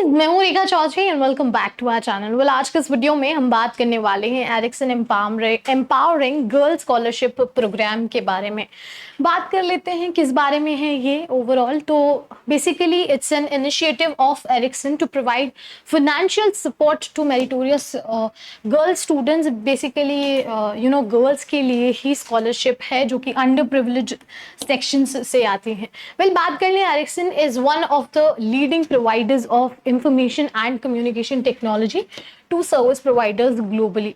Guys, मैं हूँ Rekha Chaudhary and welcome back to our channel. आज के इस वीडियो में हम बात करने वाले हैं Ericsson empowering girl scholarship program के बारे में। बात कर लेते हैं किस बारे में है ये ओवरऑल। तो basically it's an initiative of Ericsson to provide financial support to meritorious girl students. Basically girls के लिए ही स्कॉलरशिप है जो कि अंडर प्रिविलेज सेक्शंस से आती हैं। बात कर लें, Ericsson is one of the leading providers of information and communication technology to service providers globally।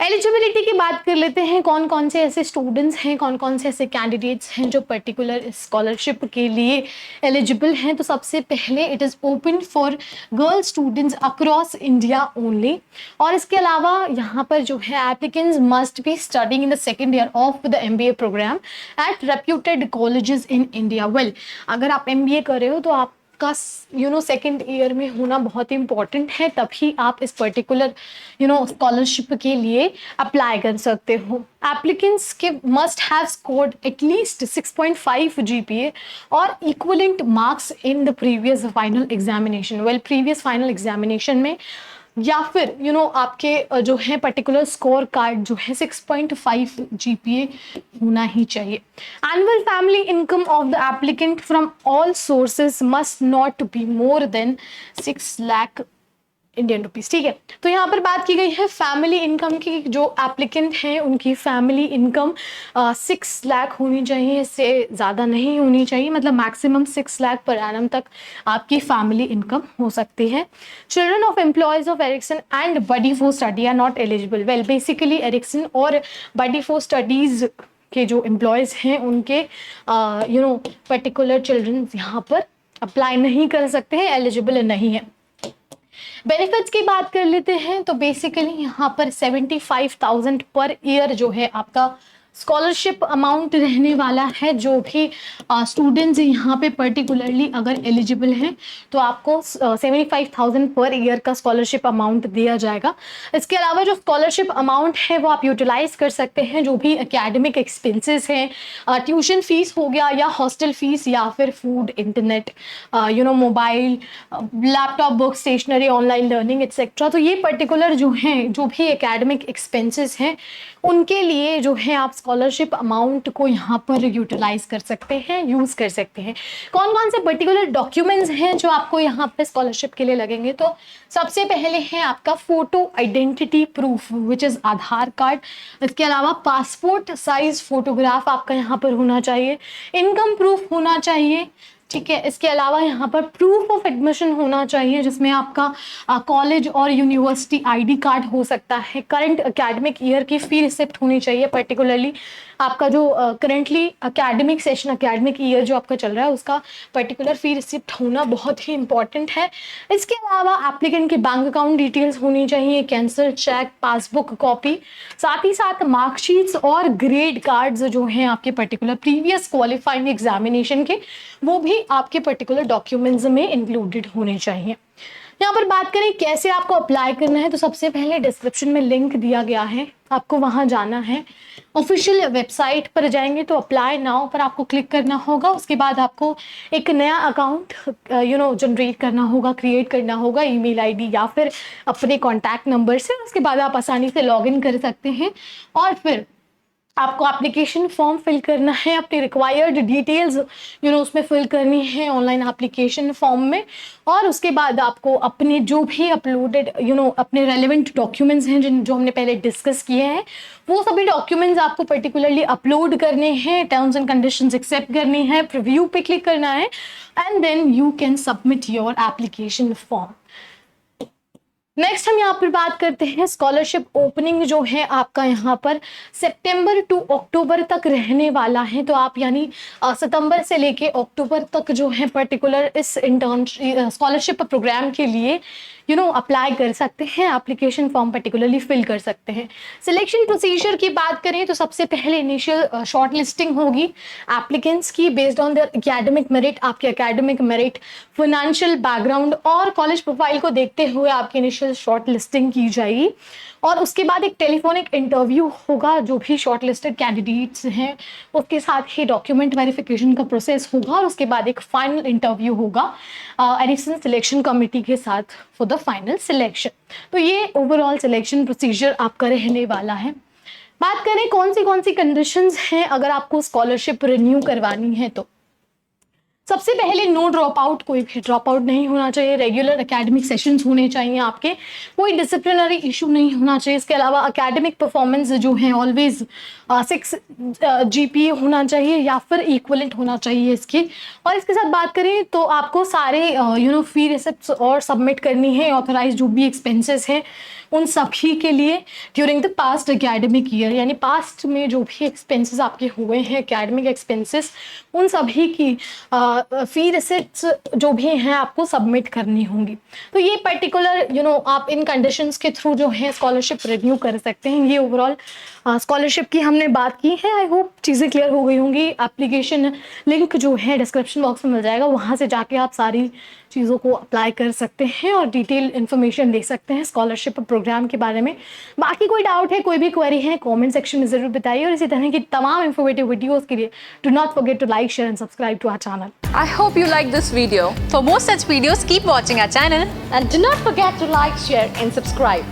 Eligibility की बात कर लेते हैं, कौन कौन से ऐसे स्टूडेंट्स हैं, कौन कौन से ऐसे कैंडिडेट्स हैं जो पर्टिकुलर स्कॉलरशिप के लिए एलिजिबल हैं। तो सबसे पहले it is open for girl students across India only. और इसके अलावा यहाँ पर जो है applicants must be studying in the second year of the MBA program at reputed colleges in India. अगर आप MBA कर रहे हो तो आप का सेकेंड ईयर में होना बहुत ही इंपॉर्टेंट है, तभी आप इस पर्टिकुलर स्कॉलरशिप के लिए अप्लाई कर सकते हो। एप्लीकेंट्स के must have scored at least 6.5 GPA और equivalent marks in the previous final examination. Previous final examination में या फिर आपके जो है पर्टिकुलर स्कोर कार्ड जो है 6.5 GPA होना ही चाहिए। Annual family income of the applicant from all sources must not be more than 6 lakh Indian rupees. ठीक है, तो यहाँ पर बात की गई है फैमिली इनकम की। जो एप्लीकेंट हैं उनकी फैमिली इनकम 6 लाख होनी चाहिए, इससे ज़्यादा नहीं होनी चाहिए। मतलब मैक्सिमम 6 लाख पर एनम तक आपकी फैमिली इनकम हो सकती है। Children of employees of Ericsson and buddy for study are not eligible. Basically Ericsson और बडी फॉर स्टडीज़ के जो एम्प्लॉयज़ हैं उनके पर्टिकुलर चिल्ड्रन यहाँ पर अप्लाई नहीं कर सकते हैं, एलिजिबल नहीं है। बेनिफिट्स की बात कर लेते हैं तो बेसिकली यहाँ पर 75,000 पर ईयर जो है आपका स्कॉलरशिप अमाउंट रहने वाला है। जो भी स्टूडेंट्स यहाँ पे पर्टिकुलरली अगर एलिजिबल हैं तो आपको 75,000 पर ईयर का स्कॉलरशिप अमाउंट दिया जाएगा। इसके अलावा जो स्कॉलरशिप अमाउंट है वो आप यूटिलाइज कर सकते हैं जो भी एकेडमिक एक्सपेंसेस हैं, ट्यूशन फीस हो गया या हॉस्टल फीस या फिर food, internet, mobile, laptop, book, stationery, online learning etcetera. तो ये पर्टिकुलर जो हैं जो भी एकेडमिक एक्सपेंसेस हैं उनके लिए जो है आप स्कॉलरशिप अमाउंट को यहाँ पर यूटिलाइज कर सकते हैं, यूज़ कर सकते हैं। कौन कौन से पर्टिकुलर डॉक्यूमेंट्स हैं जो आपको यहाँ पे स्कॉलरशिप के लिए लगेंगे? तो सबसे पहले है आपका photo identity proof which is Aadhaar card. इसके अलावा पासपोर्ट साइज फोटोग्राफ आपका यहाँ पर होना चाहिए, इनकम प्रूफ होना चाहिए। ठीक है, इसके अलावा यहाँ पर प्रूफ ऑफ एडमिशन होना चाहिए जिसमें आपका कॉलेज और यूनिवर्सिटी ID कार्ड हो सकता है। करंट एकेडमिक ईयर की फी रिसिप्ट होनी चाहिए, पर्टिकुलरली आपका जो currently academic session, academic year जो आपका चल रहा है उसका पर्टिकुलर फी रिसिप्ट होना बहुत ही इंपॉर्टेंट है। इसके अलावा एप्लीकेंट के बैंक अकाउंट डिटेल्स होनी चाहिए, कैंसल चेक, पासबुक कॉपी, साथ ही साथ मार्कशीट्स और ग्रेड कार्ड्स जो हैं आपके पर्टिकुलर प्रीवियस क्वालिफाइंग एग्जामिनेशन के, वो भी आपके पर्टिकुलर डॉक्यूमेंट्स में इंक्लूडेड होने चाहिए। यहाँ पर बात करें कैसे आपको अप्लाई करना है तो सबसे पहले डिस्क्रिप्शन में लिंक दिया गया है, आपको वहाँ जाना है। ऑफिशियल वेबसाइट पर जाएंगे तो अप्लाई नाउ पर आपको क्लिक करना होगा। उसके बाद आपको एक नया अकाउंट जनरेट करना होगा, क्रिएट करना होगा ईमेल ID या फिर अपने कॉन्टैक्ट नंबर से। उसके बाद आप आसानी से लॉगिन कर सकते हैं और फिर आपको एप्लीकेशन फॉर्म फिल करना है, अपनी रिक्वायर्ड डिटेल्स उसमें फिल करनी है ऑनलाइन एप्लीकेशन फॉर्म में। और उसके बाद आपको अपने जो भी अपलोडेड अपने रेलेवेंट डॉक्यूमेंट्स हैं जो हमने पहले डिस्कस किए हैं वो सभी डॉक्यूमेंट्स आपको पर्टिकुलरली अपलोड करने हैं, टर्म्स एंड कंडीशंस एक्सेप्ट करनी है, प्रीव्यू पे क्लिक करना है and then you can submit your application form. Next हम यहाँ पर बात करते हैं स्कॉलरशिप ओपनिंग जो है आपका यहाँ पर सितंबर टू अक्टूबर तक रहने वाला है। तो आप यानी सितंबर से लेके अक्टूबर तक जो है पर्टिकुलर इस स्कॉलरशिप प्रोग्राम के लिए अप्लाई कर सकते हैं, एप्लीकेशन फॉर्म पर्टिकुलरली फिल कर सकते हैं। सिलेक्शन प्रोसीजर की बात करें तो सबसे पहले इनिशियल शॉर्ट लिस्टिंग होगी एप्लीकेंट्स की based on their academic merit. आपके एकेडमिक मेरिट, फाइनेंशियल बैकग्राउंड और कॉलेज प्रोफाइल को देखते हुए आपकी इनिशियल इनिशियल शॉर्ट लिस्टिंग की जाएगी और उसके बाद एक टेलीफोनिक इंटरव्यू होगा। जो भी शॉर्ट लिस्टेड कैंडिडेट्स हैं उसके साथ ही डॉक्यूमेंट वेरिफिकेशन का प्रोसेस होगा और उसके बाद एक फाइनल इंटरव्यू होगा एरिक्सन सिलेक्शन कमेटी के साथ फॉर द फाइनल सिलेक्शन। तो ये ओवरऑल सिलेक्शन प्रोसीजर आपका रहने वाला है। बात करें कौन सी कंडीशंस हैं अगर आपको स्कॉलरशिप रिन्यू करवानी है तो सबसे पहले नो ड्रॉप आउट, कोई भी ड्रॉप आउट नहीं होना चाहिए। रेगुलर एकेडमिक सेशंस होने चाहिए आपके, कोई डिसिप्लिनरी इशू नहीं होना चाहिए। इसके अलावा एकेडमिक परफॉर्मेंस जो है ऑलवेज 6 GPA होना चाहिए या फिर इक्वलेंट होना चाहिए इसके। और इसके साथ बात करें तो आपको सारे फी रिसिप्ट्स और सबमिट करनी है। ऑथराइज जो भी एक्सपेंसेस हैं उन सभी के लिए during the past academic year, यानी पास्ट में जो भी एक्सपेंसेस आपके हुए हैं एकेडमिक एक्सपेंसेस, उन सभी की फी रिसिप्ट्स जो भी हैं आपको सबमिट करनी होंगी। तो ये पर्टिकुलर आप इन कंडीशंस के थ्रू जो है स्कॉलरशिप रिन्यू कर सकते हैं। ये ओवरऑल स्कॉलरशिप की हमने बात की है। आई होप चीज़ें क्लियर हो गई होंगी। एप्लीकेशन लिंक जो है डिस्क्रिप्शन बॉक्स में मिल जाएगा, वहाँ से जाके आप सारी चीज़ों को अप्लाई कर सकते हैं और डिटेल इन्फॉर्मेशन ले सकते हैं स्कॉलरशिप प्रोग्राम के बारे में। बाकी कोई डाउट है, कोई भी क्वेरी है, कमेंट सेक्शन में ज़रूर बताइए और इसी तरह की तमाम इन्फॉर्मेटिव वीडियोज़ के लिए do not forget to like, share and subscribe to our channel. I hope you like this video. For more such videos, keep watching our channel And do not forget to like, share and subscribe.